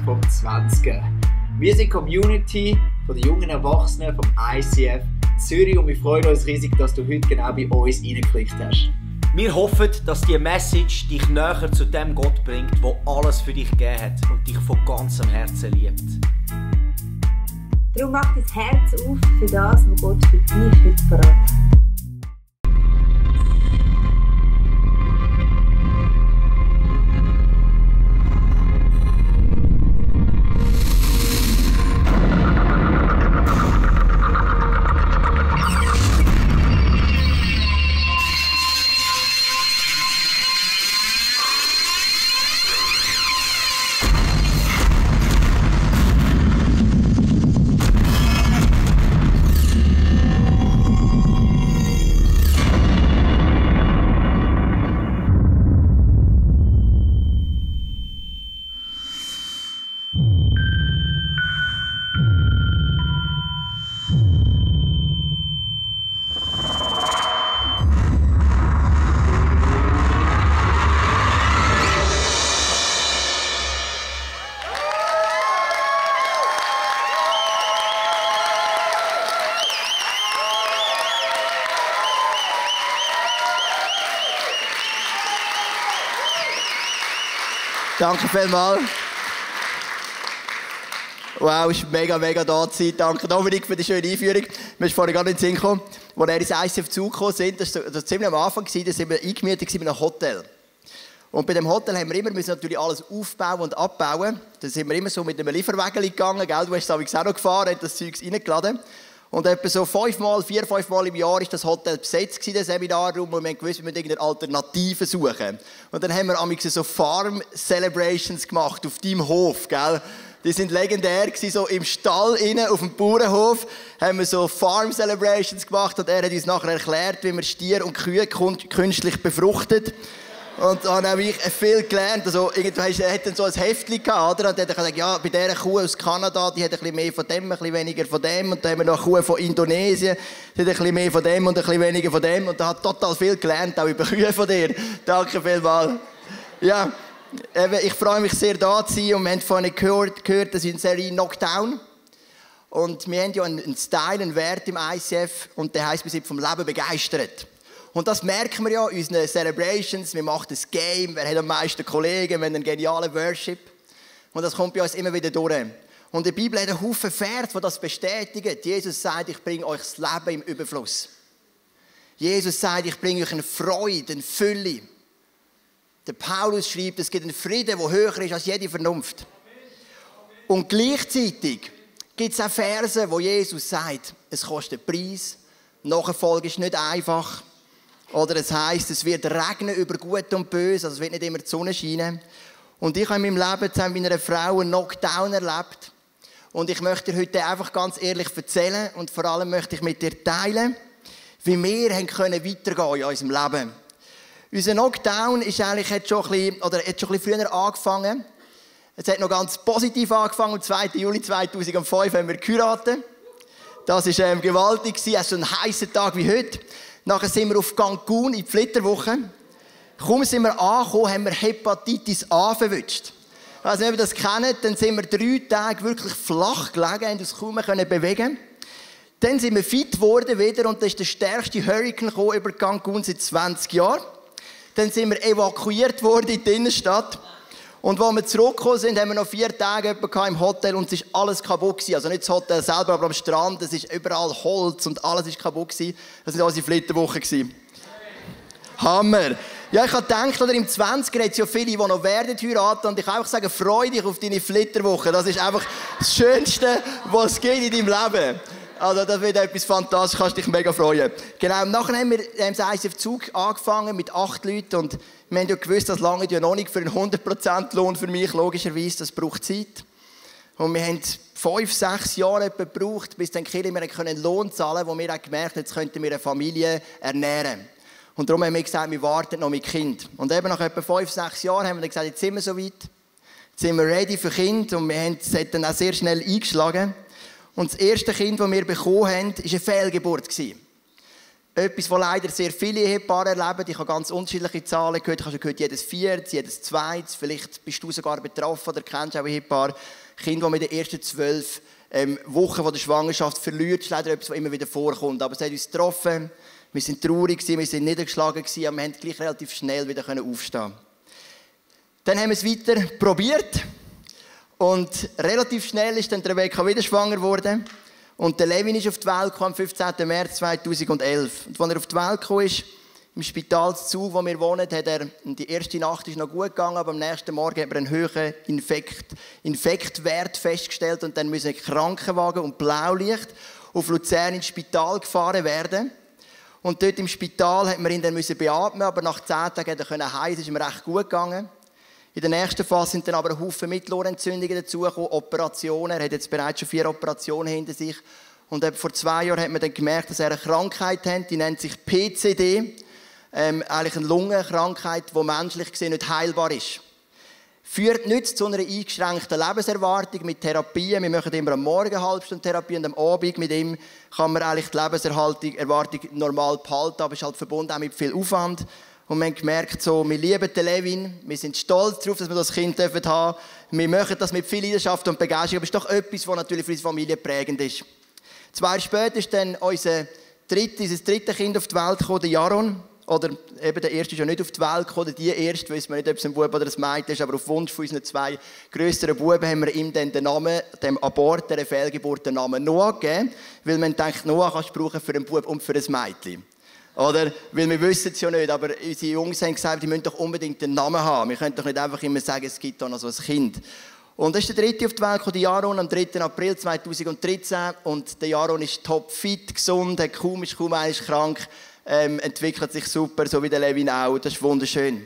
vom 20. Wir sind die Community von den jungen Erwachsenen vom ICF Zürich und wir freuen uns riesig, dass du heute genau bei uns reingeklickt hast. Wir hoffen, dass diese Message dich näher zu dem Gott bringt, der alles für dich gegeben hat und dich von ganzem Herzen liebt. Darum mach dein Herz auf für das, was Gott für dich heute verraten hat. Danke vielmals. Wow, es ist mega da zu sein. Danke Dominik für die schöne Einführung. Mir ist vorhin gar nicht in den Sinn gekommen, als wir ins ICF zugekommen sind. Das war ziemlich am Anfang, da sind wir eingemietet in einem Hotel. Und bei dem Hotel haben wir immer natürlich alles aufbauen und abbauen. Da sind wir immer so mit einem Lieferwagen gegangen. Gell? Du hast es auch noch gefahren, hast das Zeug reingeladen. Und etwa so 5 Mal im Jahr war das Hotel besetzt, der Seminarraum, und wir haben gewusst, wir müssen irgendeine Alternative suchen. Und dann haben wir amigs so Farm-Celebrations gemacht auf deinem Hof, gell? Die sind legendär gewesen, so im Stall innen, auf dem Bauernhof, haben wir so Farm-Celebrations gemacht und er hat uns nachher erklärt, wie man Stier und Kühe künstlich befruchtet. Und dann habe ich viel gelernt. Also, er hat dann so ein Heftchen gehabt, oder? Und dann hat er gesagt, ja, bei dieser Kuh aus Kanada, die hat ein bisschen mehr von dem, ein bisschen weniger von dem. Und dann haben wir noch eine Kuh von Indonesien, die hat ein bisschen mehr von dem und ein bisschen weniger von dem. Und er hat total viel gelernt, auch über Kühe von dir. Danke vielmals. Ja, ich freue mich sehr, da zu sein. Und wir haben vorhin gehört, das ist eine Serie Knockdown. Und wir haben ja einen Style, einen Wert im ICF. Und der heisst, wir sind vom Leben begeistert. Und das merken wir ja in unseren Celebrations. Wir machen das Game, wer hat am meisten Kollegen, wir haben einen genialen Worship. Und das kommt bei uns immer wieder durch. Und in der Bibel hat einen Haufen Verse, die das bestätigen. Jesus sagt, ich bringe euch das Leben im Überfluss. Jesus sagt, ich bringe euch eine Freude, eine Fülle. Der Paulus schreibt, es gibt einen Frieden, der höher ist als jede Vernunft. Und gleichzeitig gibt es auch Verse, wo Jesus sagt, es kostet Preis, Nachfolge ist nicht einfach. Oder es heisst, es wird regnen über Gut und Böse, also es wird nicht immer die Sonne scheinen. Und ich habe in meinem Leben zusammen mit einer Frau einen Knockdown erlebt. Und ich möchte dir heute einfach ganz ehrlich erzählen und vor allem möchte ich mit dir teilen, wie wir weitergehen können in unserem Leben. Unser Knockdown ist eigentlich, hat schon ein bisschen früher angefangen. Es hat noch ganz positiv angefangen. Am 2. Juli 2005 haben wir geheiratet. Das war gewaltig, also ein heißer Tag wie heute. Nachher sind wir auf Cancun in die Flitterwoche. Kaum sind wir angekommen, haben wir Hepatitis A verwünscht. Ich weiss nicht, ob ihr das kennt. Dann sind wir 3 Tage wirklich flach gelegen, haben uns kaum bewegen. Dann sind wir fit geworden wieder und das ist der stärkste Hurrikan über Cancun seit 20 Jahren. Dann sind wir evakuiert worden in die Innenstadt. Und als wir zurückgekommen sind, haben wir noch 4 Tage im Hotel und es war alles kaputt gewesen. Also nicht das Hotel selber, aber am Strand. Es ist überall Holz und alles ist kaputt gewesen. Das war unsere Flitterwoche gewesen. Hammer! Ja, ich habe gedacht, oder im 20er hat es ja viele, die noch werden heiraten. Und ich kann einfach sagen, freu dich auf deine Flitterwoche. Das ist einfach das Schönste, was es gibt in deinem Leben. Also das wird etwas Fantastisches, kannst dich mega freuen. Genau, nachher haben wir das ICF Zug angefangen mit 8 Leuten und wir haben ja gewusst, das lange ja noch nicht für einen 100% Lohn für mich, logischerweise, das braucht Zeit. Und wir haben 5, 6 Jahre gebraucht, bis dann wir einen Lohn zahlen, wo wir auch gemerkt haben, jetzt könnten wir eine Familie ernähren. Und darum haben wir gesagt, wir warten noch mit Kind. Und eben nach etwa 5, 6 Jahren haben wir dann gesagt, jetzt sind wir soweit, jetzt sind wir ready für Kind und wir haben es dann auch sehr schnell eingeschlagen. Und das erste Kind, das wir bekommen haben, war eine Fehlgeburt. Etwas, was leider sehr viele Ehepaare erleben. Ich habe ganz unterschiedliche Zahlen gehört. Ich habe schon gehört, jedes Viertes, jedes Zweites. Vielleicht bist du sogar betroffen oder kennst auch Ehepaare. Kinder, die mit den ersten 12 Wochen von der Schwangerschaft verlieren. Das ist leider etwas, was immer wieder vorkommt. Aber es hat uns getroffen. Wir waren traurig, wir waren niedergeschlagen, aber wir konnten gleich relativ schnell wieder aufstehen. Dann haben wir es weiter probiert. Und relativ schnell ist dann Rebecca wieder schwanger geworden. Und der Levin ist auf die Welt gekommen am 15. März 2011. Und als er auf die Welt gekommen ist, im Spital Zug, wo wir wohnen, hat er, die erste Nacht ist noch gut gegangen, aber am nächsten Morgen hat er einen hohen Infektwert festgestellt und dann müssen Krankenwagen und Blaulicht auf Luzern ins Spital gefahren werden. Und dort im Spital hat man ihn dann beatmen, aber nach 10 Tagen konnte er heim, es ist ihm recht gut gegangen. In der nächsten Phase sind dann aber ein Haufen Mittelohrentzündungen dazugekommen, Operationen. Er hat jetzt bereits schon 4 Operationen hinter sich. Und vor 2 Jahren hat man dann gemerkt, dass er eine Krankheit hat, die nennt sich PCD. Eigentlich eine Lungenkrankheit, die menschlich gesehen nicht heilbar ist. Führt nicht zu einer eingeschränkten Lebenserwartung mit Therapien. Wir machen immer am Morgen eine halbe Stunde Therapie und am Abend mit ihm kann man eigentlich die Lebenserwartung normal behalten, aber es ist halt verbunden auch mit viel Aufwand. Und wir haben gemerkt, so, wir lieben den Levin, wir sind stolz darauf, dass wir das Kind haben dürfen. Wir machen das mit viel Leidenschaft und Begeisterung, aber es ist doch etwas, was natürlich für unsere Familie prägend ist. 2 Jahre später ist dann unser drittes Kind auf die Welt gekommen, der Jaron. Oder eben der erste ist ja nicht auf die Welt gekommen, die erste, wissen wir nicht, ob es ein Bub oder ein Mädchen ist, aber auf Wunsch von unseren 2 grösseren Buben haben wir ihm dann den Namen, dem Abort, der Fehlgeburt, den Namen Noah gegeben, weil man denkt, Noah kannst du brauchen für einen Bub und für ein Mädchen. Oder? Weil wir wissen es ja nicht, aber unsere Jungs haben gesagt, die müssen doch unbedingt einen Namen haben. Wir können doch nicht einfach immer sagen, es gibt da noch so ein Kind. Und das ist der dritte auf die Welt gekommen, der Jaron, am 3. April 2013. Und der Jaron ist topfit, gesund, ist kaum einmal krank, entwickelt sich super, so wie der Levin auch. Das ist wunderschön.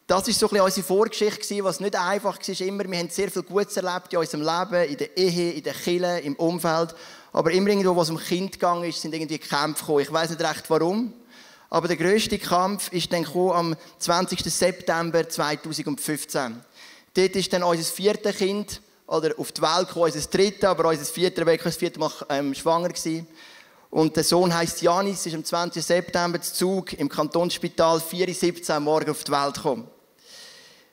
Das war so ein bisschen unsere Vorgeschichte, was nicht einfach war. Immer, wir haben sehr viel Gutes erlebt in unserem Leben, in der Ehe, in der Kirche, im Umfeld. Aber immer irgendwo, wo es um Kind gegangen ist, sind irgendwie Kämpfe gekommen. Ich weiss nicht recht warum. Aber der grösste Kampf ist dann am 20. September 2015. Dort ist dann unser 4. Kind, oder auf die Welt gekommen, unser 3., aber unser 4. Rebecca war das 4. Mal schwanger gewesen. Und der Sohn heisst Janis, ist am 20. September zu Zug im Kantonsspital 4:17 Uhr morgen auf die Welt gekommen.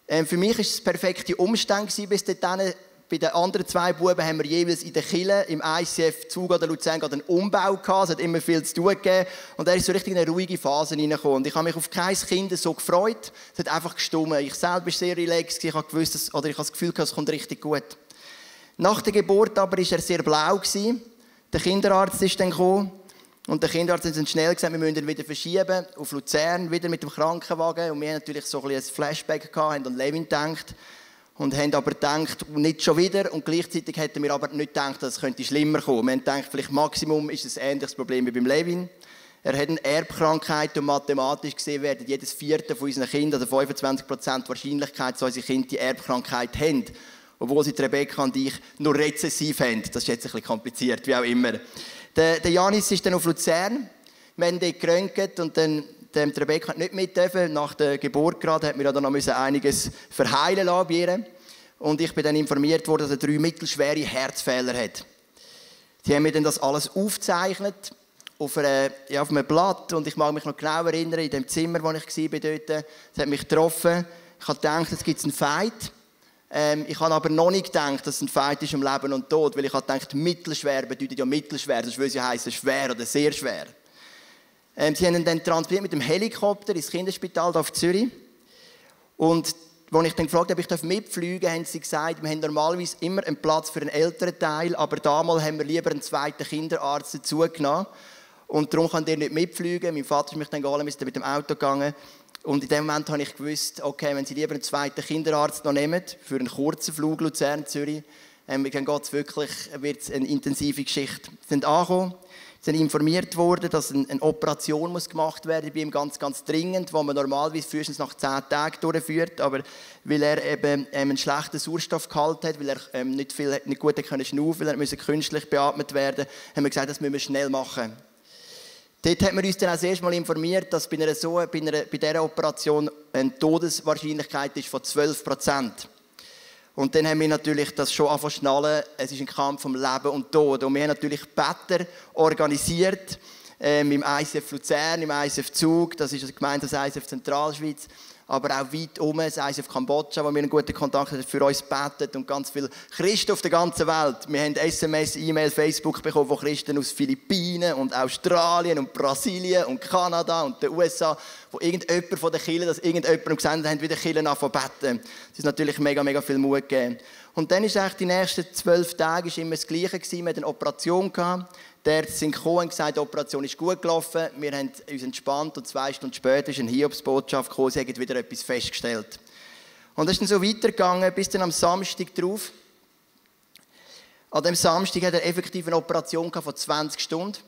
Für mich war es das perfekte Umstand bis dahin. Bei den anderen 2 Buben haben wir jeweils in der Kirche, im ICF Zug oder Luzern, einen Umbau gehabt. Es hat immer viel zu tun gegeben. Und er ist so richtig in eine ruhige Phase hineingekommen. Und ich habe mich auf kein Kind so gefreut. Es hat einfach gestummt. Ich selber war sehr relaxed. Ich habe gewusst, ich habe das Gefühl, es kommt richtig gut. Nach der Geburt aber war er sehr blau gewesen. Der Kinderarzt ist dann gekommen. Und der Kinderarzt hat dann schnell gesagt, wir müssen ihn wieder verschieben auf Luzern, wieder mit dem Krankenwagen. Und wir haben natürlich so ein Flashback gehabt, haben an Levin gedacht. Und haben aber gedacht, nicht schon wieder. Und gleichzeitig hätten wir aber nicht gedacht, dass es schlimmer kommen. Wir haben gedacht, vielleicht Maximum ist es ein ähnliches Problem wie beim Levin. Er hat eine Erbkrankheit und mathematisch gesehen werden jedes 4. von unseren Kindern, also 25% Wahrscheinlichkeit, dass unsere Kinder die Erbkrankheit haben. Obwohl sie Rebecca und ich nur rezessiv haben. Das ist jetzt ein bisschen kompliziert, wie auch immer. Der Janis ist dann auf Luzern. Wir haben dort geröntgt und dann die Rebecca hat nicht mit dürfen. Nach der Geburt gerade hat mir dann noch einiges verheilen lassen bei ihr. Und ich bin dann informiert worden, dass er 3 mittelschwere Herzfehler hat. Die haben mir dann das alles aufgezeichnet auf einem Blatt. Und ich mag mich noch genau erinnern, in dem Zimmer, wo ich war dort, das hat mich getroffen. Ich habe gedacht, jetzt gibt es einen Fight. Ich habe aber noch nicht gedacht, dass es ein Fight ist um Leben und Tod, weil ich habe gedacht, mittelschwer bedeutet ja mittelschwer. Das würde ja heißen schwer oder sehr schwer. Sie haben ihn dann transportiert mit dem Helikopter ins Kinderspital hier auf Zürich. Und als ich dann gefragt habe, ob ich mitfliegen darf, haben sie gesagt, wir haben normalerweise immer einen Platz für einen älteren Teil, aber damals haben wir lieber einen 2. Kinderarzt dazu genommen. Und darum kann der nicht mitfliegen. Mein Vater ist mich dann geholt, wir sind mit dem Auto gegangen. Und in dem Moment habe ich gewusst, okay, wenn sie lieber einen 2. Kinderarzt noch nehmen, für einen kurzen Flug Luzern-Zürich, dann wird es eine intensive Geschichte. Sie sind angekommen. Sie sind informiert worden, dass eine Operation gemacht werden muss, bei ihm ganz, ganz dringend, die man normalerweise frühestens nach 10 Tagen durchführt. Aber weil er eben einen schlechten Sauerstoffgehalt hat, weil er nicht gut schnaufen konnte, weil er künstlich beatmet werden, haben wir gesagt, das müssen wir schnell machen. Dort hat man uns dann auch das erste Mal informiert, dass bei dieser Operation eine Todeswahrscheinlichkeit ist von 12%. Und dann haben wir natürlich das schon angefangen zu schnallen, es ist ein Kampf um Leben und Tod. Und wir haben natürlich Better organisiert, im ICF Luzern, im ICF Zug, das ist eine Gemeinde des ICF Zentralschweiz, aber auch weit um, das ICF Kambodscha, wo wir einen guten Kontakt haben, für uns betet und ganz viele Christen auf der ganzen Welt. Wir haben SMS, E-Mail, Facebook bekommen von Christen aus Philippinen und Australien und Brasilien und Kanada und den USA, wo irgendjemand von den Kirchen, dass irgendjemandem gesendet haben, wie die Kirchen anfangen zu beten. Das ist natürlich mega, mega viel Mut gegeben. Und dann ist eigentlich die nächsten 12 Tage immer das Gleiche gewesen. Wir hatten eine Operation gehabt. Die Ärzte sind gekommen und gesagt, die Operation ist gut gelaufen. Wir haben uns entspannt und 2 Stunden später ist eine Hiobsbotschaft gekommen, sie haben wieder etwas festgestellt. Und das ist dann so weitergegangen, bis dann am Samstag drauf. An dem Samstag hat er effektiv eine Operation gehabt von 20 Stunden,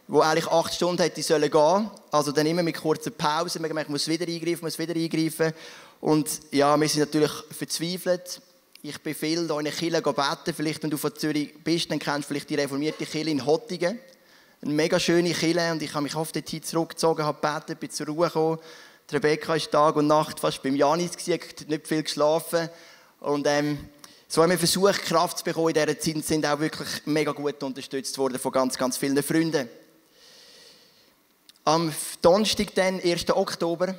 wo eigentlich 8 Stunden hätte gehen sollen. Also dann immer mit kurzer Pause. Wir haben gemerkt, ich muss wieder eingreifen. Und ja, wir sind natürlich verzweifelt. Ich bin viel hier in der Kirche beten. Vielleicht, wenn du von Zürich bist, dann kennst du vielleicht die reformierte Kirche in Hottingen. Eine mega schöne Kirche. Und ich habe mich oft dorthin zurückgezogen, habe gebetet, bin zur Ruhe gekommen. Die Rebecca ist Tag und Nacht fast beim Janis gewesen, hat nicht viel geschlafen. Und so haben wir versucht, Kraft zu bekommen in dieser Zeit und sind auch wirklich mega gut unterstützt worden von ganz, ganz vielen Freunden. Am Donnerstag, dann, 1. Oktober,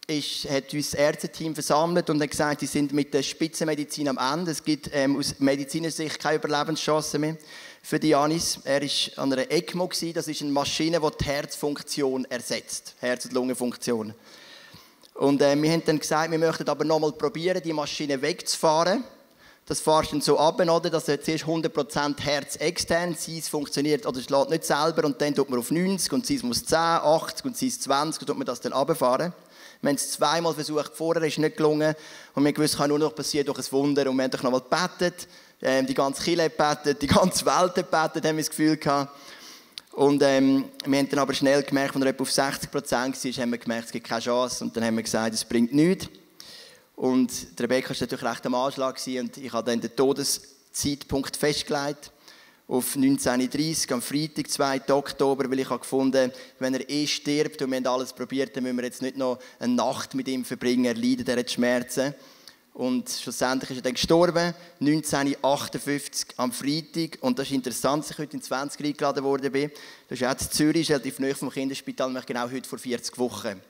hat uns das Ärzteteam versammelt und hat gesagt, sie sind mit der Spitzenmedizin am Ende. Es gibt aus medizinischer Sicht keine Überlebenschance mehr für Janis. Er war an einer ECMO, das ist eine Maschine, die die Herzfunktion ersetzt, Herz- und Lungenfunktion. Und wir haben dann gesagt, wir möchten aber nochmal probieren, die Maschine wegzufahren. Das fahrst du dann so ab, oder? Dass er zuerst 100% Herz extern, es funktioniert, oder es lädt nicht selber, und dann tut man auf 90 und sie muss 10, 80 und sie 20 und tut man das dann runterfahren. Wir haben es 2-mal versucht, vorher ist nicht gelungen. Und wir wussten, es kann nur noch passieren durch ein Wunder. Und wir haben doch nochmal gebetet. Die ganze Kirche hat gebetet, die ganze Welt hat gebetet, haben wir das Gefühl gehabt. Und wir haben dann aber schnell gemerkt, als er etwa auf 60% war, haben wir gemerkt, es gibt keine Chance. Und dann haben wir gesagt, es bringt nichts. Und Rebecca war natürlich recht am Anschlag und ich habe dann den Todeszeitpunkt festgelegt. Auf 19.30 Uhr, am Freitag, 2. Oktober, weil ich habe gefunden, wenn er stirbt und wir haben alles probiert, dann müssen wir jetzt nicht noch eine Nacht mit ihm verbringen, er leidet, er hat Schmerzen. Und schlussendlich ist er dann gestorben, 1958 am Freitag. Und das ist interessant, dass ich heute in 20 eingeladen worden bin. Das ist auch in Zürich, relativ nahe vom Kinderspital, nämlich genau heute vor 40 Wochen.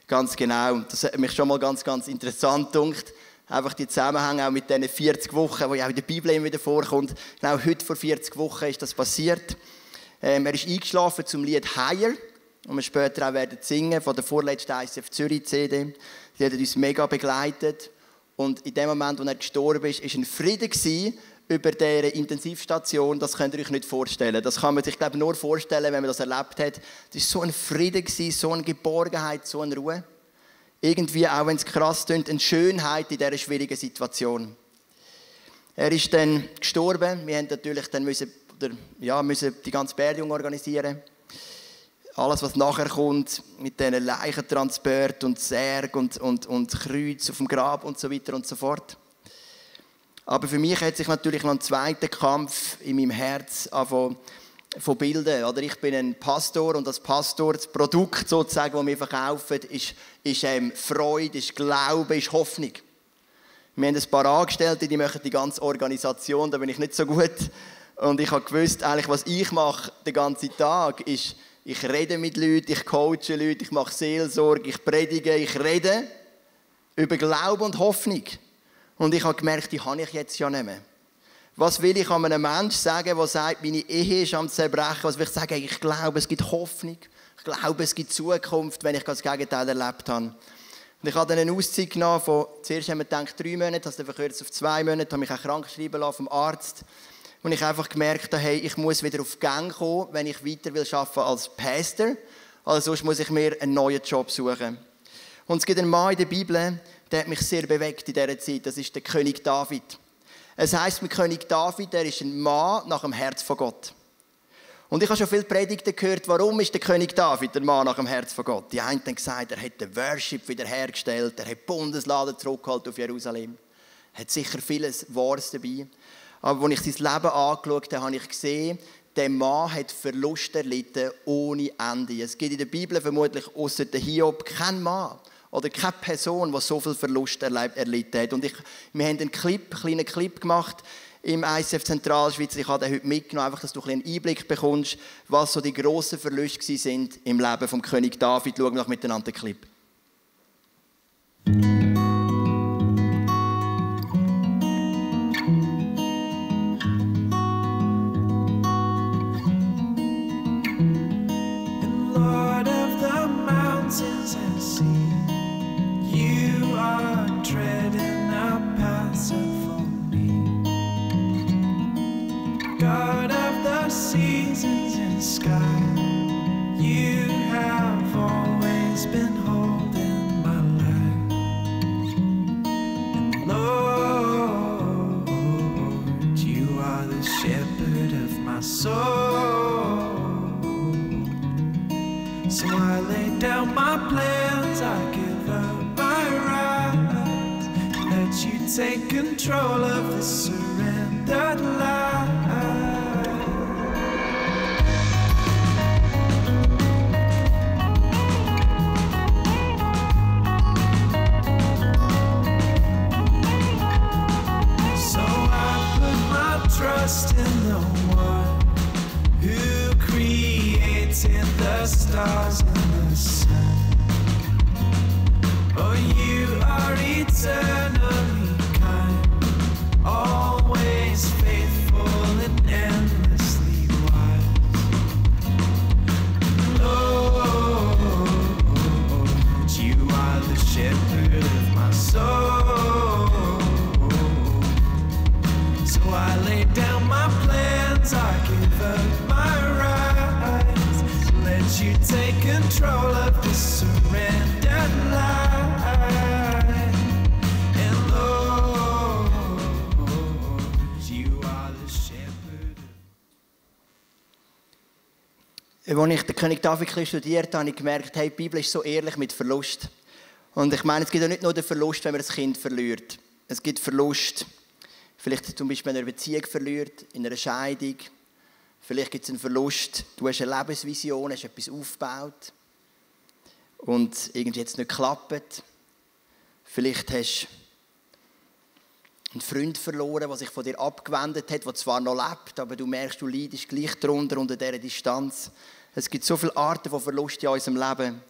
Ganz genau. Das hat mich schon mal ganz, ganz interessant gedacht. Einfach die Zusammenhänge auch mit diesen 40 Wochen, die ja auch in der Bibel immer wieder vorkommt. Genau heute vor 40 Wochen ist das passiert. Er ist eingeschlafen zum Lied «Higher», und wir später auch werden singen von der vorletzten ICF Zürich CD. Die hat uns mega begleitet. Und in dem Moment, als er gestorben ist, war ein Frieden über diese Intensivstation. Das könnt ihr euch nicht vorstellen. Das kann man sich, glaube ich, nur vorstellen, wenn man das erlebt hat. Es war so ein Frieden, so eine Geborgenheit, so eine Ruhe. Irgendwie, auch wenn es krass klingt, eine Schönheit in dieser schwierigen Situation. Er ist dann gestorben. Wir haben natürlich dann müssen die ganze Beerdigung organisieren. Alles, was nachher kommt, mit diesen Leichentransport und Särg und Kreuz auf dem Grab und so weiter und so fort. Aber für mich hat sich natürlich noch ein zweiter Kampf in meinem Herz angefangen von Bilden. Oder ich bin ein Pastor und als Pastor, das Produkt sozusagen, das wir verkaufen, ist Freude, ist Glaube, ist Hoffnung. Wir haben ein paar Angestellte, die machen die ganze Organisation, da bin ich nicht so gut. Und ich habe gewusst, eigentlich, was ich mache den ganzen Tag, ist, ich rede mit Leuten, ich coache Leute, ich mache Seelsorge, ich predige, ich rede über Glaube und Hoffnung. Und ich habe gemerkt, die habe ich jetzt ja nicht mehr. Was will ich einem Menschen sagen, der sagt, meine Ehe ist am Zerbrechen? Was will ich sagen? Ich glaube, es gibt Hoffnung. Ich glaube, es gibt Zukunft, wenn ich das Gegenteil erlebt habe. Und ich habe dann eine Auszeit genommen von, zuerst haben wir gedacht 3 Monate, das dann verkürzt auf 2 Monate, habe mich auch krank schreiben lassen vom Arzt. Und ich einfach gemerkt habe, hey, ich muss wieder auf Gang kommen, wenn ich weiter arbeiten will als Pastor. Also sonst muss ich mir einen neuen Job suchen. Und es gibt einen Mann in der Bibel, der hat mich sehr bewegt in dieser Zeit. Das ist der König David. Es heisst mit König David, er ist ein Mann nach dem Herz von Gott. Und ich habe schon viele Predigten gehört, warum ist der König David der Mann nach dem Herz von Gott? Die einen haben gesagt, er hat den Worship wiederhergestellt, er hat die Bundeslade zurückgeholt auf Jerusalem. Er hat sicher vieles Wahres dabei. Aber als ich sein Leben angeschaut habe, habe ich gesehen, der Mann hat Verlust erlitten ohne Ende. Es gibt in der Bibel vermutlich ausser der Hiob keinen Mann oder keine Person, die so viel Verlust erlitten hat. Und wir haben einen kleinen Clip gemacht im ICF Zentralschweiz. Ich habe den heute mitgenommen, einfach, dass du einen Einblick bekommst, was so die grossen Verluste sind im Leben vom König David. Schauen wir noch miteinander den Clip. Seasons in the sky, you have always been holding my life. And Lord, you are the shepherd of my soul. So I lay down my plans, I give up my rights, and let you take control of this surrendered life. Trust in the one who created the stars and the sun. Oh, you are eternally kind, always faithful and endlessly wise. Lord, you are the shepherd of my soul. So I lay down my plans, I give up my rights, let you take control of this surrendered life. And Lord, you are the shepherd. Als ich den König David studiert habe, habe ich gemerkt, hey, die Bibel ist so ehrlich mit Verlust. Und ich meine, es gibt ja nicht nur den Verlust, wenn man das Kind verliert. Es gibt Verlust. Vielleicht zum Beispiel in einer Beziehung verliert, in einer Scheidung. Vielleicht gibt es einen Verlust. Du hast eine Lebensvision, hast etwas aufgebaut und irgendwie jetzt nicht geklappt. Vielleicht hast du einen Freund verloren, der sich von dir abgewendet hat, der zwar noch lebt, aber du merkst, du leidest gleich darunter unter dieser Distanz. Es gibt so viele Arten von Verlust in unserem Leben.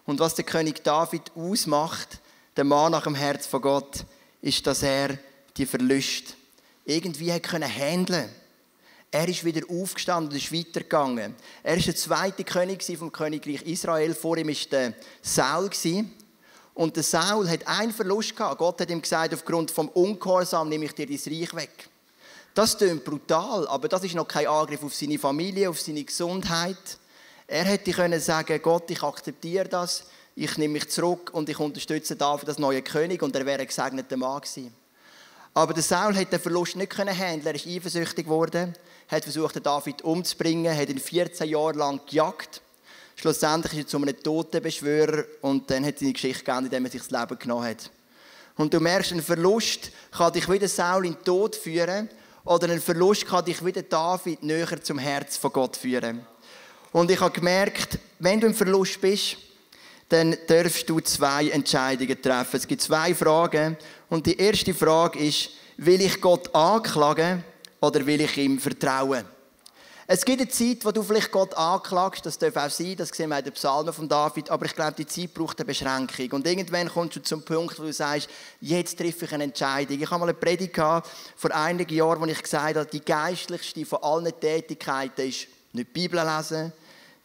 Und was der König David ausmacht, der Mann nach dem Herz von Gott, ist, dass er die Verluste irgendwie handeln konnte. Er ist wieder aufgestanden und ist weitergegangen. Er war der zweite König vom Königreich Israel. Vor ihm war der Saul. Und der Saul hat einen Verlust gehabt. Gott hat ihm gesagt, aufgrund des Ungehorsams nehme ich dir dein Reich weg. Das klingt brutal, aber das ist noch kein Angriff auf seine Familie, auf seine Gesundheit. Er hätte können sagen, Gott, ich akzeptiere das, ich nehme mich zurück und ich unterstütze David als neuen König und er wäre ein gesegneter Mann gewesen. Aber der Saul hat den Verlust nicht handeln. Er ist eifersüchtig geworden, hat versucht, den David umzubringen, hat ihn 14 Jahre lang gejagt. Schlussendlich ist er zu einem Totenbeschwörer und dann hat seine Geschichte geendet, indem er sich das Leben genommen hat. Und du merkst, ein Verlust kann dich wieder Saul in den Tod führen oder ein Verlust kann dich wieder David näher zum Herz von Gott führen. Und ich habe gemerkt, wenn du im Verlust bist, dann darfst du 2 Entscheidungen treffen. Es gibt 2 Fragen. Und die erste Frage ist, will ich Gott anklagen oder will ich ihm vertrauen? Es gibt eine Zeit, wo du vielleicht Gott anklagst, das darf auch sein, das sehen wir in den Psalmen von David, aber ich glaube, die Zeit braucht eine Beschränkung. Und irgendwann kommst du zum Punkt, wo du sagst, jetzt treffe ich eine Entscheidung. Ich habe mal eine Predigt gehabt, vor einigen Jahren, wo ich gesagt habe, die geistlichste von allen Tätigkeiten ist nicht Bibel lesen,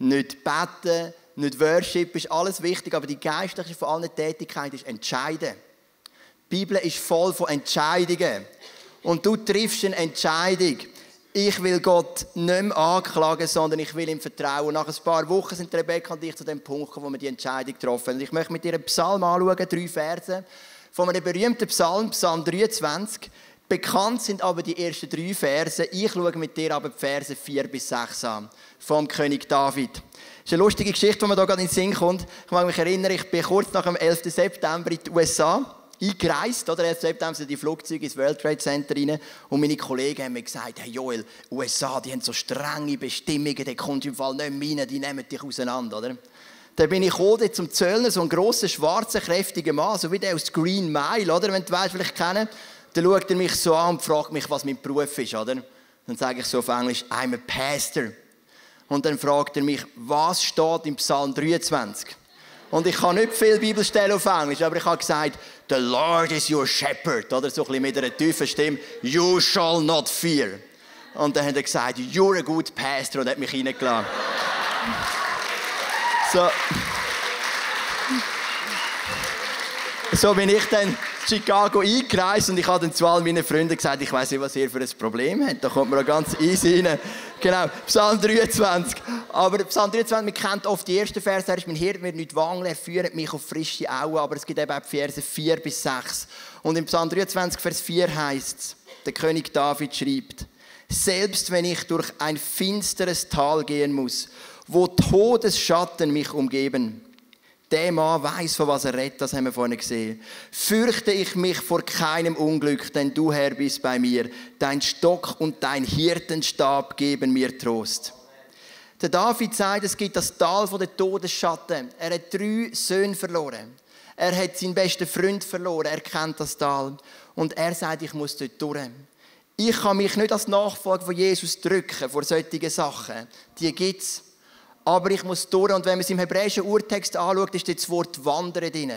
nicht beten, nicht Worship, ist alles wichtig, aber die geistlichste von allen Tätigkeiten ist entscheiden. Die Bibel ist voll von Entscheidungen. Und du triffst eine Entscheidung. Ich will Gott nicht mehr anklagen, sondern ich will ihm vertrauen. Nach ein paar Wochen sind Rebecca und ich zu dem Punkt gekommen, wo wir die Entscheidung getroffen haben. Ich möchte mit dir einen Psalm anschauen, 3 Verse, von einem berühmten Psalm, Psalm 23. Bekannt sind aber die ersten 3 Verse. Ich schaue mit dir aber die Verse 4 bis 6 an, vom König David. Das ist eine lustige Geschichte, die mir hier gerade in den Sinn kommt. Ich mag mich erinnern, ich bin kurz nach dem 11. September in die USA eingereist. Oder 11. September sind die Flugzeuge ins World Trade Center rein. Und meine Kollegen haben mir gesagt, hey Joel, USA, die haben so strenge Bestimmungen, da kommst du im Fall nicht mehr rein, die nehmen dich auseinander. Oder? Dann bin ich gekommen zum Zöllner, so ein grosser, schwarzer, kräftiger Mann, so wie der aus Green Mile, oder? Wenn du weißt, vielleicht kennen. Dann schaut er mich so an und fragt mich, was mein Beruf ist, oder? Dann sage ich so auf Englisch, I'm a pastor. Und dann fragt er mich, was steht im Psalm 23? Und ich kann nicht viel Bibelstellen auf Englisch, aber ich habe gesagt, the Lord is your shepherd, oder so ein bisschen mit einer tiefen Stimme, you shall not fear. Und dann hat er gesagt, you're a good pastor, und hat mich reingelassen. So bin ich dann in Chicago eingereist und ich habe dann zu all meinen Freunden gesagt, ich weiss nicht, was ihr für ein Problem habt. Da kommt man auch ganz easy rein. Genau, Psalm 23. Aber Psalm 23, man kennt oft die ersten Verse, er ist mein Hirte, mir nicht wangeln, er führt mich auf frische Auen, aber es gibt eben auch die Verse 4 bis 6. Und im Psalm 23, Vers 4 heisst es, der König David schreibt, selbst wenn ich durch ein finsteres Tal gehen muss, wo Todesschatten mich umgeben, der Mann weiss, von was er redet, das haben wir vorhin gesehen. Fürchte ich mich vor keinem Unglück, denn du, Herr, bist bei mir. Dein Stock und dein Hirtenstab geben mir Trost. Der David sagt, es gibt das Tal der Todesschatten. Er hat 3 Söhne verloren. Er hat seinen besten Freund verloren. Er kennt das Tal. Und er sagt, ich muss dort durch. Ich kann mich nicht als Nachfolger von Jesus drücken vor solchen Sachen. Die gibt es. Aber ich muss durch. Und wenn man es im hebräischen Urtext anschaut, ist das Wort Wandern drin.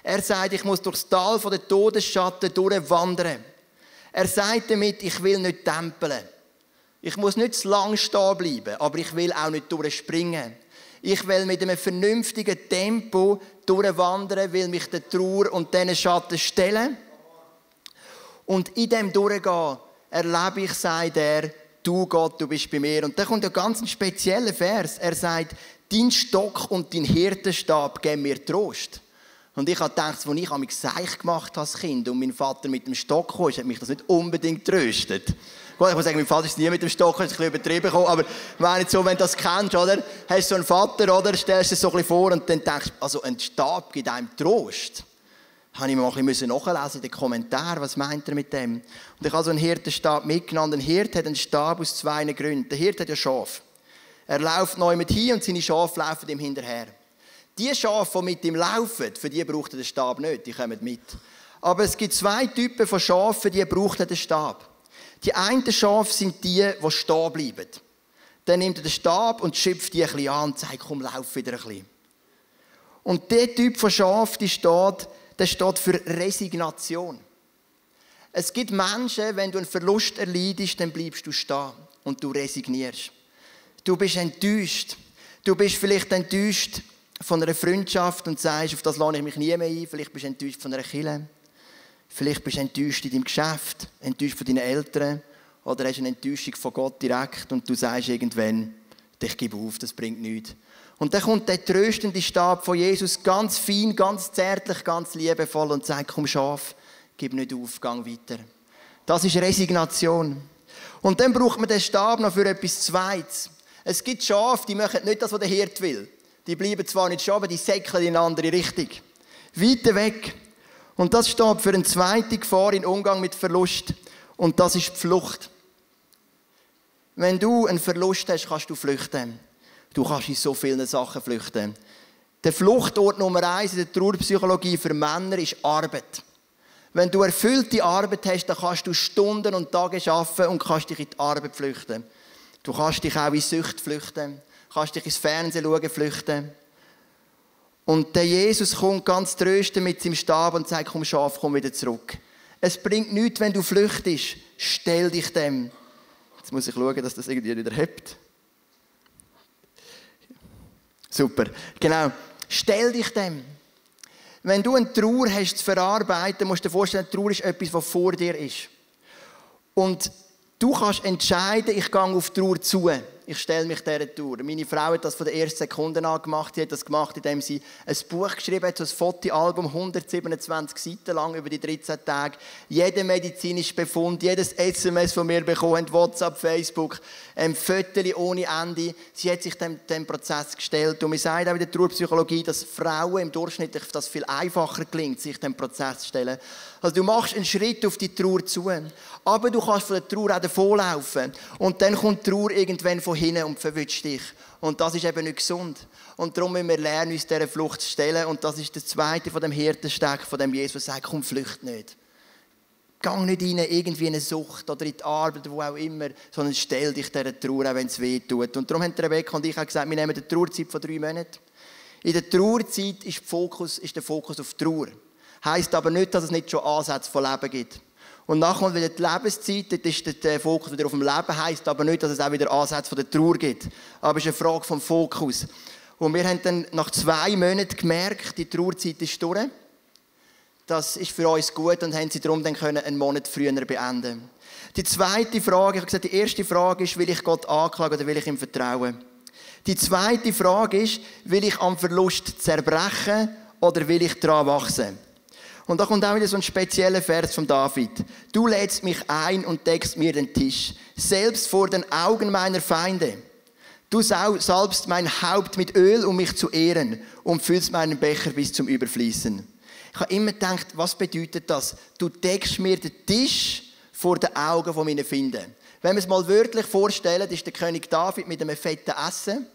Er sagt, ich muss durchs Tal der Todesschatten durchwandern. Er sagt damit, ich will nicht tempeln. Ich muss nicht zu lang stehen bleiben, aber ich will auch nicht durchspringen. Ich will mit einem vernünftigen Tempo durchwandern, will mich der Trauer und diesen Schatten stellen. Und in dem Durchgehen erlebe ich, sagt er, du Gott, du bist bei mir. Und da kommt ein ganz spezieller Vers. Er sagt, dein Stock und dein Hirtenstab geben mir Trost. Und ich habe gedacht, als ich mich Seich gemacht habe als Kind und mein Vater mit dem Stock kam, hat mich das nicht unbedingt tröstet. Gut, ich muss sagen, mein Vater ist nie mit dem Stock, das ist ein bisschen übertrieben gekommen, aber wenn du das kennst, oder? Hast du so einen Vater, oder? Stellst du dir so ein bisschen vor und dann denkst du, also ein Stab gibt einem Trost. Habe ich mir mal ein bisschen nachlesen in den Kommentaren, was meint er mit dem? Und ich habe so einen Hirtenstab mitgenommen. Ein Hirt hat einen Stab aus 2 Gründen. Der Hirt hat ja Schafe. Er läuft neu mit hin und seine Schafe laufen ihm hinterher. Die Schafe, die mit ihm laufen, für die braucht er den Stab nicht, die kommen mit. Aber es gibt 2 Typen von Schafen, die brauchen den Stab. Die einen Schafe sind die stehen bleiben. Dann nimmt er den Stab und schöpft die ein bisschen an und sagt, komm, lauf wieder ein bisschen. Und der Typ von Schaf, der steht für Resignation. Es gibt Menschen, wenn du einen Verlust erleidest, dann bleibst du stehen und du resignierst. Du bist enttäuscht. Du bist vielleicht enttäuscht von einer Freundschaft und sagst, auf das lasse ich mich nie mehr ein. Vielleicht bist du enttäuscht von einer Kirche. Vielleicht bist du enttäuscht in deinem Geschäft, enttäuscht von deinen Eltern. Oder hast eine Enttäuschung von Gott direkt und du sagst irgendwann, ich gebe auf, das bringt nichts. Und dann kommt der tröstende Stab von Jesus ganz fein, ganz zärtlich, ganz liebevoll und sagt, komm Schaf, gib nicht auf, gang weiter. Das ist Resignation. Und dann braucht man den Stab noch für etwas Zweites. Es gibt Schafe, die machen nicht das, was der Hirt will. Die bleiben zwar nicht stehen, aber die säckeln in eine andere Richtung. Weiter weg. Und das steht für eine zweite Gefahr im Umgang mit Verlust. Und das ist die Flucht. Wenn du einen Verlust hast, kannst du flüchten. Du kannst in so vielen Sachen flüchten. Der Fluchtort Nummer 1 in der Trauerpsychologie für Männer ist Arbeit. Wenn du erfüllte Arbeit hast, dann kannst du Stunden und Tage arbeiten und kannst dich in die Arbeit flüchten. Du kannst dich auch in Sucht flüchten. Du kannst dich ins Fernsehen schauen, flüchten. Und der Jesus kommt ganz tröstend mit seinem Stab und sagt, komm Schaf, komm wieder zurück. Es bringt nichts, wenn du flüchtest. Stell dich dem. Jetzt muss ich schauen, dass das irgendwie wieder hebt. Super, genau. Stell dich dem. Wenn du eine Trauer hast zu verarbeiten, musst du dir vorstellen, Trauer ist etwas, was vor dir ist. Und du kannst entscheiden, ich gehe auf die Trauer zu. Ich stelle mich dieser Trauer. Meine Frau hat das von der ersten Sekunde an gemacht. Sie hat das gemacht, indem sie ein Buch geschrieben hat, so ein Fotoalbum, 127 Seiten lang über die 13 Tage. Jeder medizinische Befund, jedes SMS von mir bekommen, WhatsApp, Facebook, Fotos ohne Ende. Sie hat sich dem Prozess gestellt. Und man sagt auch in der Trauerpsychologie, dass Frauen im Durchschnitt das viel einfacher gelingt, sich dem Prozess zu stellen. Also du machst einen Schritt auf die Trauer zu. Aber du kannst von der Trauer auch davonlaufen. Und dann kommt die Trauer irgendwann von hinten und verwünscht dich. Und das ist eben nicht gesund. Und darum müssen wir lernen, uns dieser Flucht zu stellen. Und das ist das zweite von dem Hirtensteg, von dem Jesus sagt, komm, flücht nicht. Gang nicht rein, irgendwie in eine Sucht oder in die Arbeit, wo auch immer, sondern stell dich dieser Trauer, auch wenn es weh tut. Und darum haben Rebecca und ich auch gesagt, wir nehmen die Trauerzeit von 3 Monaten. In der Trauerzeit ist der Fokus auf Trauer. Heisst aber nicht, dass es nicht schon Ansätze von Leben gibt. Und nachher kommt wieder die Lebenszeit, dort ist der Fokus wieder auf dem Leben, heisst aber nicht, dass es auch wieder Ansätze von der Trauer gibt. Aber es ist eine Frage vom Fokus. Und wir haben dann nach 2 Monaten gemerkt, die Trauerzeit ist durch. Das ist für uns gut und haben sie darum dann einen Monat früher beenden. Die zweite Frage, ich habe gesagt, die erste Frage ist, will ich Gott anklagen oder will ich ihm vertrauen? Die zweite Frage ist, will ich am Verlust zerbrechen oder will ich daran wachsen? Und da kommt auch wieder so ein spezieller Vers von David. Du lädst mich ein und deckst mir den Tisch, selbst vor den Augen meiner Feinde. Du salbst mein Haupt mit Öl, um mich zu ehren, und füllst meinen Becher bis zum Überfließen. Ich habe immer gedacht, was bedeutet das? Du deckst mir den Tisch vor den Augen von meinen Feinden. Wenn wir es mal wörtlich vorstellen, ist der König David mit einem fetten Essen,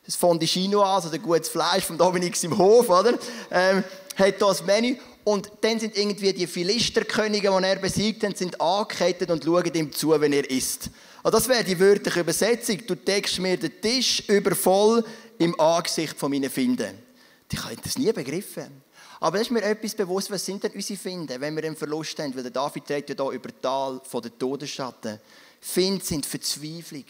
das Fondue Chinoise oder gutes Fleisch von Dominik im Hof, oder? Hat das Menü. Und dann sind irgendwie die Philisterkönige, die er besiegt hat, sind angekettet und schauen ihm zu, wenn er isst. Also das wäre die wörtliche Übersetzung. Du deckst mir den Tisch übervoll im Angesicht von meinen Feinden. Ich habe das nie begriffen. Aber das ist mir etwas bewusst, was sind denn unsere Feinde, wenn wir einen Verlust haben? Weil der David redet ja hier über das Tal von den Todesschatten. Feinde sind Verzweiflung,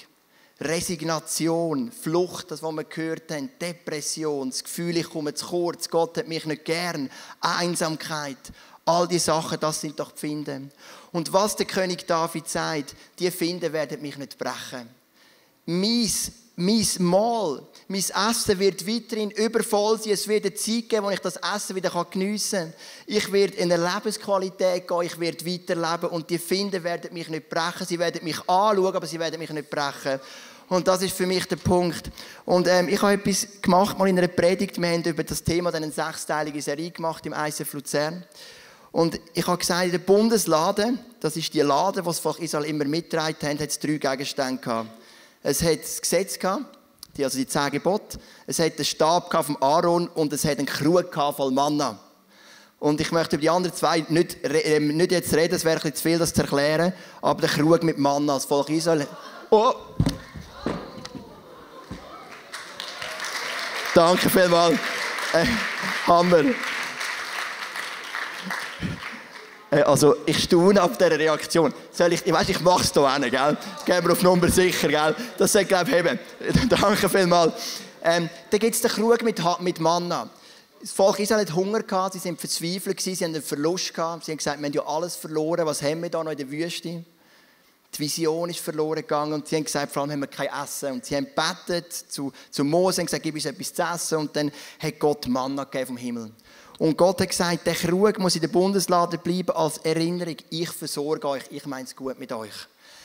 Resignation, Flucht, das, was wir gehört haben, Depression, das Gefühl, ich komme zu kurz, Gott hat mich nicht gern, Einsamkeit, all diese Sachen, das sind doch die Feinde. Und was der König David sagt, die Feinde werden mich nicht brechen. Mein Mahl, mein Essen wird weiterhin übervoll sein. Es wird eine Zeit geben, wo ich das Essen wieder geniessen kann. Ich werde in eine Lebensqualität gehen, ich werde weiterleben und die Feinde werden mich nicht brechen. Sie werden mich anschauen, aber sie werden mich nicht brechen. Und das ist für mich der Punkt. Und ich habe etwas gemacht, mal in einer Predigt. Wir haben über das Thema eine 6-teilige Serie gemacht im ICF Luzern. Und ich habe gesagt, in der Bundeslade, das ist die Lade, die das Volk Israel immer mitgetragen hat, hat es 3 Gegenstände gehabt. Es hat das Gesetz gehabt, also die 10 Gebote. Es hat den Stab von Aaron und es hat einen Krug voll Manna. Und ich möchte über die anderen 2 nicht jetzt reden, es wäre ein bisschen zu viel, das zu erklären. Aber der Krug mit Manna, das Volk Israel. Oh! Danke vielmals. Hammer. Also, ich staune auf dieser Reaktion. Ich mache es hier hin, gell? Gehen wir auf Nummer sicher, gell? Das sollte, glaube ich, heben. Danke vielmals. Dann gibt es den Krug mit Manna. Das Volk Israel hat Hunger gehabt, sie waren verzweifelt, sie hatten einen Verlust gehabt. Sie haben gesagt, wir haben ja alles verloren, was haben wir da noch in der Wüste? Die Vision ist verloren gegangen und sie haben gesagt, vor allem haben wir kein Essen. Und sie haben gebetet zu Mose und gesagt, gib uns etwas zu essen. Und dann hat Gott Manna gegeben vom Himmel. Und Gott hat gesagt, der Krug muss in der Bundeslade bleiben als Erinnerung. Ich versorge euch, ich meine es gut mit euch.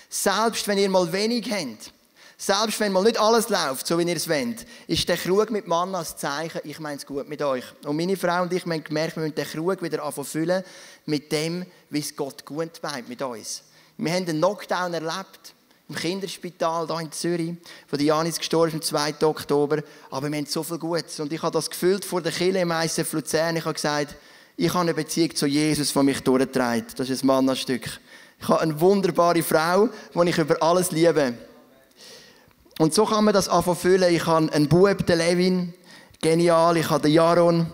Selbst wenn ihr mal wenig habt, selbst wenn mal nicht alles läuft, so wie ihr es wollt, ist der Krug mit Manna als Zeichen, ich meine es gut mit euch. Und meine Frau und ich haben gemerkt, wir müssen den Krug wieder anfangen mit dem, wie es Gott gut meint mit uns. Wir haben einen Knockdown erlebt. Im Kinderspital hier in Zürich, wo Janis gestorben ist am 2. Oktober. Aber wir haben so viel Gutes. Und ich habe das gefühlt vor der Kirche im ICF Luzern. Ich habe gesagt, ich habe eine Beziehung zu Jesus, die mich durchträgt. Das ist ein Manna-Stück. Ich habe eine wunderbare Frau, die ich über alles liebe. Und so kann man das anfangen. Ich habe einen Bub, den Levin, genial. Ich habe den Jaron.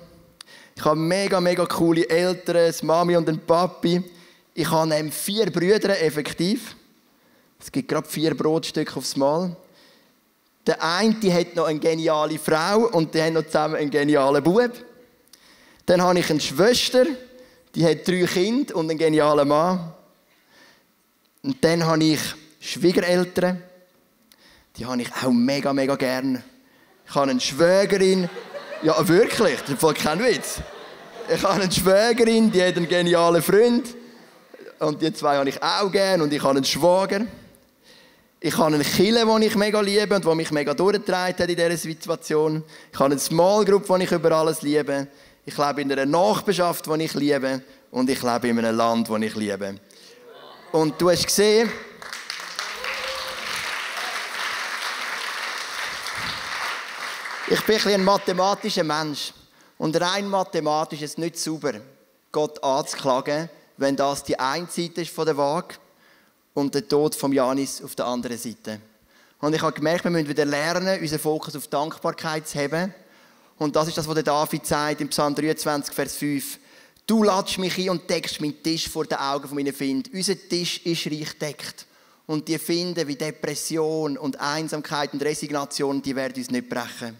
Ich habe mega, mega coole Eltern, eine Mami und einen Papi. Ich habe 4 Brüder, effektiv. Es gibt gerade 4 Brotstücke aufs Mal. Der eine hat noch eine geniale Frau und die haben noch zusammen einen genialen Bub. Dann habe ich eine Schwester, die hat 3 Kinder und einen genialen Mann. Und dann habe ich Schwiegereltern, die habe ich auch mega, mega gern. Ich habe eine Schwägerin, ja wirklich, das ist voll kein Witz. Ich habe eine Schwägerin, die hat einen genialen Freund. Und die 2 habe ich auch gern und ich habe einen Schwager. Ich habe eine Kirche, die ich mega liebe und die mich mega durchgetragen hat in dieser Situation. Ich habe eine Small Group, die ich über alles liebe. Ich lebe in einer Nachbarschaft, die ich liebe. Und ich lebe in einem Land, das ich liebe. Und du hast gesehen, ich bin ein mathematischer Mensch. Und rein mathematisch ist es nicht sauber, Gott anzuklagen, wenn das die eine Seite ist von der Waage und der Tod von Janis auf der anderen Seite. Und ich habe gemerkt, wir müssen wieder lernen, unseren Fokus auf Dankbarkeit zu haben. Und das ist das, was der David sagt im Psalm 23, Vers 5. Du ladest mich ein und deckst meinen Tisch vor den Augen von meinen Finden. Unser Tisch ist reich gedeckt. Und die Finden wie Depression und Einsamkeit und Resignation, die werden uns nicht brechen.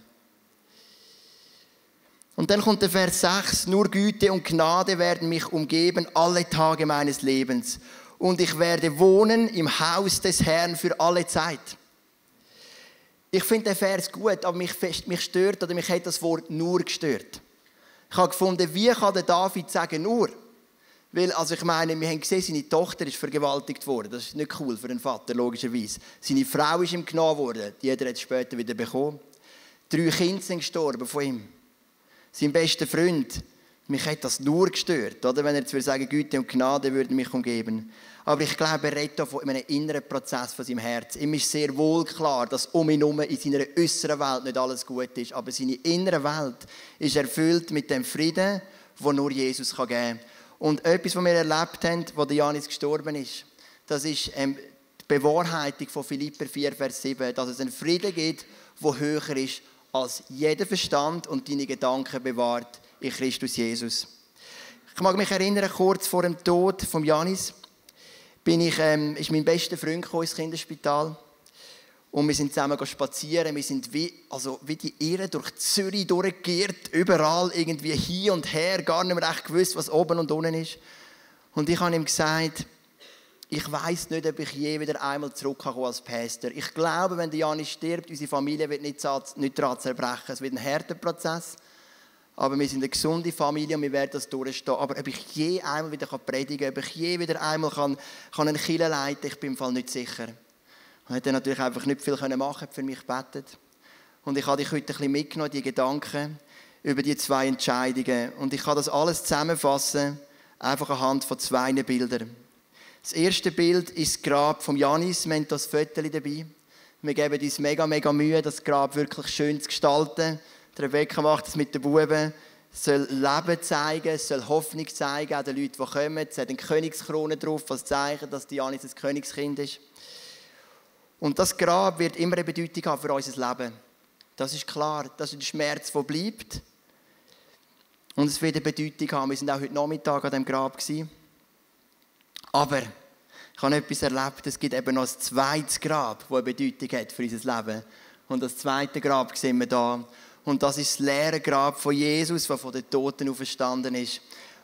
Und dann kommt der Vers 6. Nur Güte und Gnade werden mich umgeben alle Tage meines Lebens. Und ich werde wohnen im Haus des Herrn für alle Zeit. Ich finde den Vers gut, aber mich stört oder mich hat das Wort nur gestört. Ich habe gefunden, wie kann der David sagen nur? Weil, also ich meine, wir haben gesehen, seine Tochter ist vergewaltigt worden. Das ist nicht cool für einen Vater, logischerweise. Seine Frau ist ihm genommen worden. Die hat er jetzt später wieder bekommen. 3 Kinder sind gestorben von ihm. Sein bester Freund. Mich hat das nur gestört, oder? Wenn er jetzt sagen, Güte und Gnade würden mich umgeben. Aber ich glaube, er redet hier von einem inneren Prozess von seinem Herz. Ihm ist sehr wohl klar, dass um ihn herum in seiner äußeren Welt nicht alles gut ist. Aber seine innere Welt ist erfüllt mit dem Frieden, den nur Jesus geben kann. Und etwas, was wir erlebt haben, als Janis gestorben ist, das ist die Bewahrheitung von Philipper 4, Vers 7, dass es einen Frieden gibt, der höher ist als jeder Verstand und deine Gedanken bewahrt in Christus Jesus. Ich mag mich erinnern, kurz vor dem Tod von Janis ist mein bester Freund ins Kinderspital. Und wir sind zusammen spazieren. Wir sind wie die Irren durch Zürich durchgeirrt. Überall irgendwie hin und her. Gar nicht mehr recht gewusst, was oben und unten ist. Und ich habe ihm gesagt, ich weiss nicht, ob ich je wieder einmal zurückkomme als Pastor. Ich glaube, wenn der Janis stirbt, unsere Familie wird nicht daran zerbrechen. Es wird ein harter Prozess. Aber wir sind eine gesunde Familie und wir werden das durchstehen. Aber ob ich je einmal wieder predigen kann, ob ich je wieder einmal eine Kirche leiten kann, ich bin im Fall nicht sicher. Und hat dann natürlich einfach nicht viel machen, für mich gebetet. Und ich habe dich heute ein bisschen mitgenommen, die Gedanken über die 2 Entscheidungen. Und ich kann das alles zusammenfassen, einfach anhand von 2 Bildern. Das erste Bild ist das Grab von Janis. Wir haben das Foto dabei. Wir geben uns mega Mühe, das Grab wirklich schön zu gestalten. Der Rebecca macht es mit den Buben. Es soll Leben zeigen, es soll Hoffnung zeigen, auch den Leuten, die kommen. Es hat eine Königskrone drauf, was zeigt, dass Janis ein Königskind ist. Und das Grab wird immer eine Bedeutung haben für unser Leben. Das ist klar, das ist ein Schmerz, der bleibt. Und es wird eine Bedeutung haben. Wir waren auch heute Nachmittag an diesem Grab. Aber ich habe etwas erlebt, es gibt eben noch ein zweites Grab, das eine Bedeutung hat für unser Leben. Und das zweite Grab sehen wir da. Und das ist das leere Grab von Jesus, das von den Toten auferstanden ist.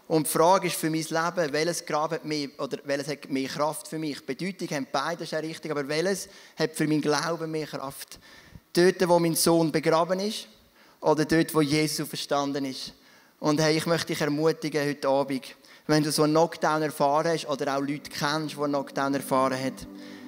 Und die Frage ist für mein Leben, welches Grab hat mehr, oder welches hat mehr Kraft für mich? Bedeutung haben beide, ist ja richtig, aber welches hat für meinen Glauben mehr Kraft? Dort, wo mein Sohn begraben ist, oder dort, wo Jesus auferstanden ist? Und hey, ich möchte dich ermutigen heute Abend, wenn du so einen Knockdown erfahren hast, oder auch Leute kennst, die einen Knockdown erfahren haben.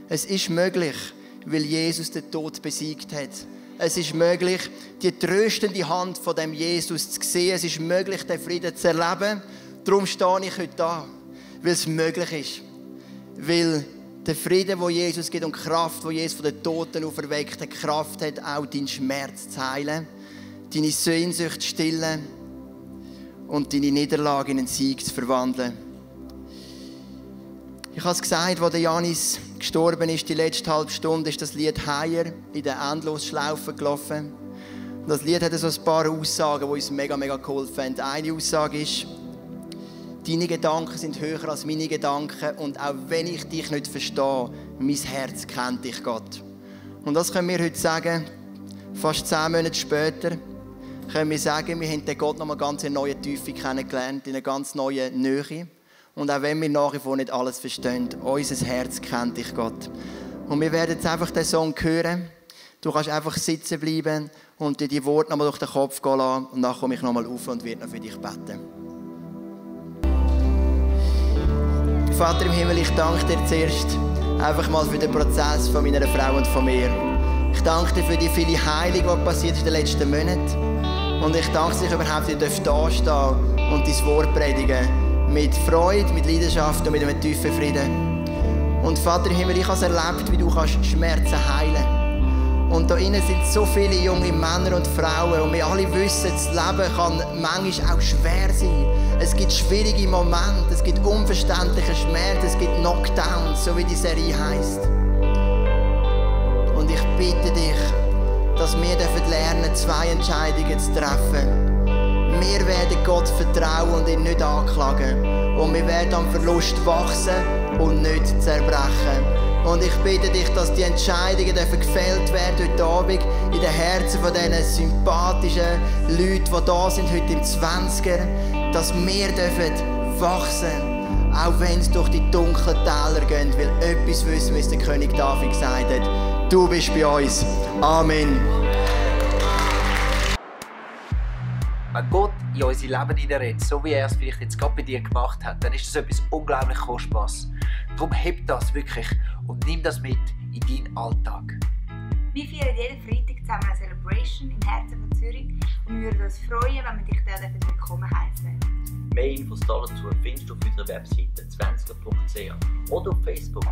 Es ist möglich, weil Jesus den Tod besiegt hat. Es ist möglich, die tröstende Hand von dem Jesus zu sehen. Es ist möglich, den Frieden zu erleben. Darum stehe ich heute da, weil es möglich ist. Weil der Frieden, den Jesus gibt und die Kraft, die Jesus von den Toten auferweckt hat, Kraft hat, auch deinen Schmerz zu heilen, deine Sehnsucht zu stillen und deine Niederlage in einen Sieg zu verwandeln. Ich habe es gesagt, als Janis gestorben ist, die letzte halbe Stunde, ist das Lied «Higher» in der Endlosschlaufe gelaufen. Und das Lied hat so ein paar Aussagen, die uns mega geholfen haben. Eine Aussage ist, deine Gedanken sind höher als meine Gedanken und auch wenn ich dich nicht verstehe, mein Herz kennt dich, Gott. Und das können wir heute sagen, fast 10 Monate später, können wir sagen, wir haben den Gott nochmal ganz in neue Tiefe kennengelernt, in einer ganz neuen Nähe. Und auch wenn wir nach wie vor nicht alles verstehen, unser Herz kennt dich, Gott. Und wir werden jetzt einfach den Song hören. Du kannst einfach sitzen bleiben und dir die Worte nochmal durch den Kopf gehen lassen. Und dann komme ich nochmal auf und werde noch für dich beten. Vater im Himmel, ich danke dir zuerst einfach mal für den Prozess von meiner Frau und von mir. Ich danke dir für die viele Heilung, die passiert ist in den letzten Monaten. Und ich danke dir, dass ich überhaupt hier da stehen und dein Wort predigen. Mit Freude, mit Leidenschaft und mit einem tiefen Frieden. Und Vater im Himmel, ich habe es erlebt, wie du Schmerzen heilen kannst. Und da innen sind so viele junge Männer und Frauen. Und wir alle wissen, das Leben kann manchmal auch schwer sein. Es gibt schwierige Momente, es gibt unverständliche Schmerzen, es gibt Knockdowns, so wie die Serie heisst. Und ich bitte dich, dass wir lernen dürfen, 2 Entscheidungen zu treffen. Wir werden Gott vertrauen und ihn nicht anklagen. Und wir werden am Verlust wachsen und nicht zerbrechen. Und ich bitte dich, dass die Entscheidungen gefällt werden heute Abend in den Herzen von diesen sympathischen Leuten, die da sind heute im 20er, dass wir wachsen dürfen, auch wenn es durch die dunklen Täler geht, weil etwas wissen, wie es der König David gesagt hat. Du bist bei uns. Amen. Wenn Gott in unser Leben hineinredet, so wie er es vielleicht jetzt gerade bei dir gemacht hat, dann ist das etwas unglaublich Kostbares. Darum heb das wirklich und nimm das mit in deinen Alltag. Wir feiern jeden Freitag zusammen eine Celebration im Herzen von Zürich und wir würden uns freuen, wenn wir dich dort willkommen heißen. Mehr Infos dazu findest du auf unserer Webseite 20er.ch oder auf Facebook.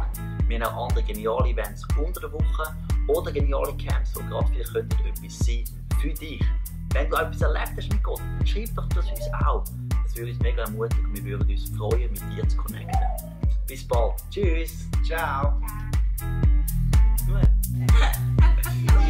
Wir haben auch andere geniale Events unter der Woche oder geniale Camps, die gerade vielleicht etwas sein für dich. Wenn du etwas erlebt hast mit Gott, dann schreib doch das uns auch. Das würde uns mega ermutigen und wir würden uns freuen, mit dir zu connecten. Bis bald. Tschüss. Ciao. Ciao.